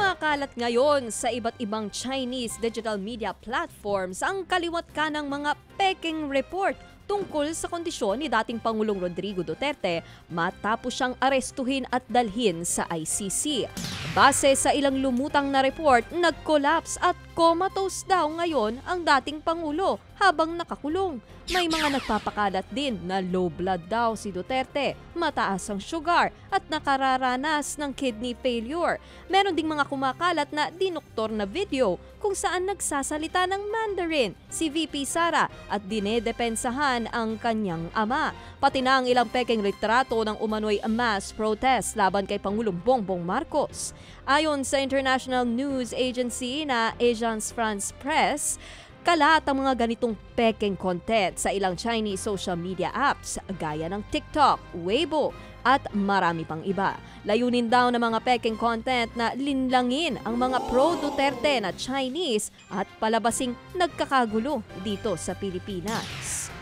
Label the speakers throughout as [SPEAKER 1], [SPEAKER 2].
[SPEAKER 1] Kumakalat ngayon sa iba't ibang Chinese digital media platforms ang kaliwat ka ng mga peking report tungkol sa kondisyon ni dating Pangulong Rodrigo Duterte matapos siyang arestuhin at dalhin sa ICC. Base sa ilang lumutang na report, nag-collapse at comatose daw ngayon ang dating Pangulo habang nakakulong. May mga nagpapakalat din na low blood daw si Duterte, mataas ang sugar at nakararanas ng kidney failure. Meron ding mga kumakalat na dinoktor na video kung saan nagsasalita ng Mandarin si VP Sara at dinedepensahan ang kanyang ama. Pati na ang ilang peking retrato ng umano'y mass protest laban kay Pangulong Bongbong Marcos. Ayon sa international news agency na Agence France Presse, kalat ang mga ganitong peking content sa ilang Chinese social media apps gaya ng TikTok, Weibo at marami pang iba. Layunin daw ng mga peking content na linlangin ang mga pro-Duterte na Chinese at palabasing nagkakagulo dito sa Pilipinas.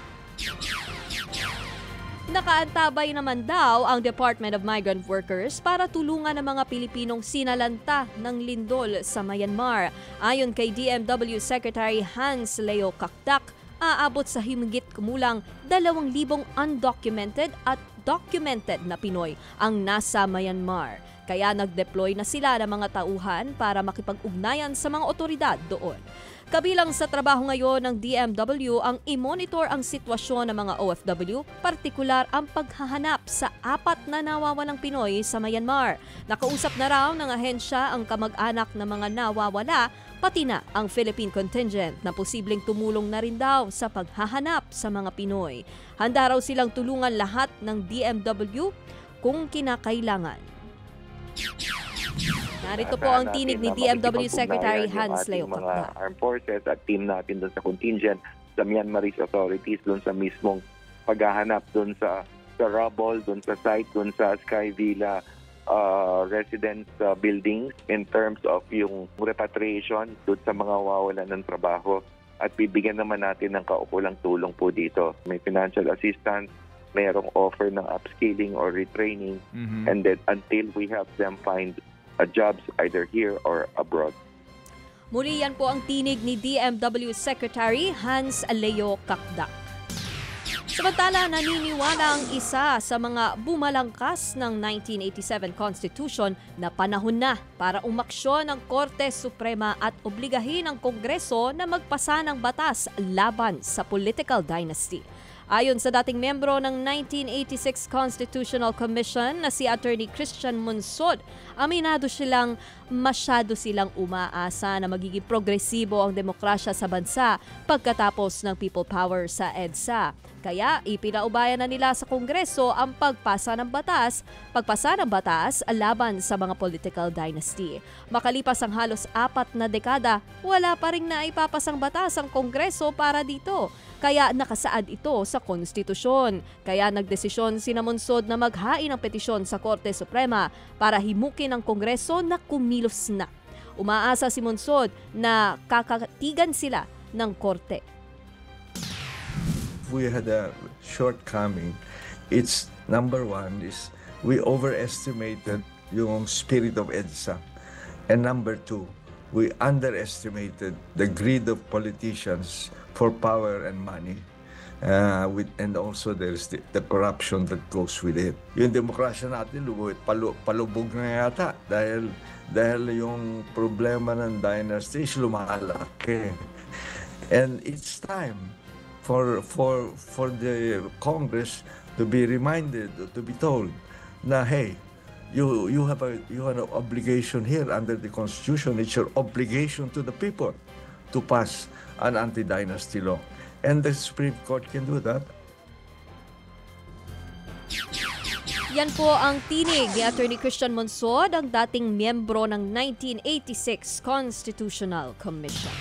[SPEAKER 1] Nakaantabay naman daw ang Department of Migrant Workers para tulungan ang mga Pilipinong sinalanta ng lindol sa Myanmar. Ayon kay DMW Secretary Hans Leo Kakdak, aabot sa himigit kumulang 2,000 undocumented at documented na Pinoy ang nasa Myanmar. Kaya nag-deploy na sila ng mga tauhan para makipag-ugnayan sa mga otoridad doon. Kabilang sa trabaho ngayon ng DMW ang i-monitor ang sitwasyon ng mga OFW, partikular ang paghahanap sa 4 na nawawalang Pinoy sa Myanmar. Nakausap na raw ng ahensya ang kamag-anak ng mga nawawala, pati na ang Philippine contingent na posibleng tumulong na rin daw sa paghahanap sa mga Pinoy. Handa raw silang tulungan lahat ng DMW kung kinakailangan. Narito po ang tinig ni DMW Secretary Hans Leo Kakdak.
[SPEAKER 2] Mga armed forces at team natin doon sa contingent, sa Myanmarese authorities, doon sa mismong paghahanap doon sa rubble, doon sa site, doon sa Sky Villa residence buildings in terms of yung repatriation doon sa mga wawalan ng trabaho. At bibigyan naman natin ng kaukulang tulong po dito. May financial assistance, mayroong offer ng upskilling or retraining, and then until we help them find jobs either here or abroad.
[SPEAKER 1] Muli yan po ang tinig ni DMW Secretary Hans Leo Kakdak. Samantala, naniniwala ang isa sa mga bumalangkas ng 1987 Constitution na panahon na para umaksyon ng Korte Suprema at obligahin ang Kongreso na magpasa ng batas laban sa political dynasty. Ayon sa dating membro ng 1986 Constitutional Commission na si Attorney Christian Monsod, aminado masyado silang umaasa na magiging progresibo ang demokrasya sa bansa pagkatapos ng people power sa EDSA. Kaya ipinaubayan na nila sa Kongreso ang pagpasa ng batas laban sa mga political dynasty. Makalipas ang halos 4 na dekada, wala pa rin naipapasang batas ang Kongreso para dito. Kaya nakasaad ito sa konstitusyon. Kaya nagdesisyon si Monsod na maghain ng petisyon sa Korte Suprema para himukin ang Kongreso na kumilos na. Umaasa si Monsod na kakatigan sila ng Korte.
[SPEAKER 3] We had a shortcoming. It's number one is we overestimated yung spirit of EDSA. And number two, we underestimated the greed of politicians for power and money. And also there's the corruption that goes with it. Yung demokrasya natin, palubog na yata dahil yung problema ng dynasty is lumalaki. And it's time for the Congress to be reminded, to be told na hey, you have an obligation here under the Constitution. It's your obligation to the people to pass an anti-dynasty law. And the Supreme Court can do that.
[SPEAKER 1] Yan po ang tinig ni Attorney Christian Monsod, ang dating miyembro ng 1986 Constitutional Commission.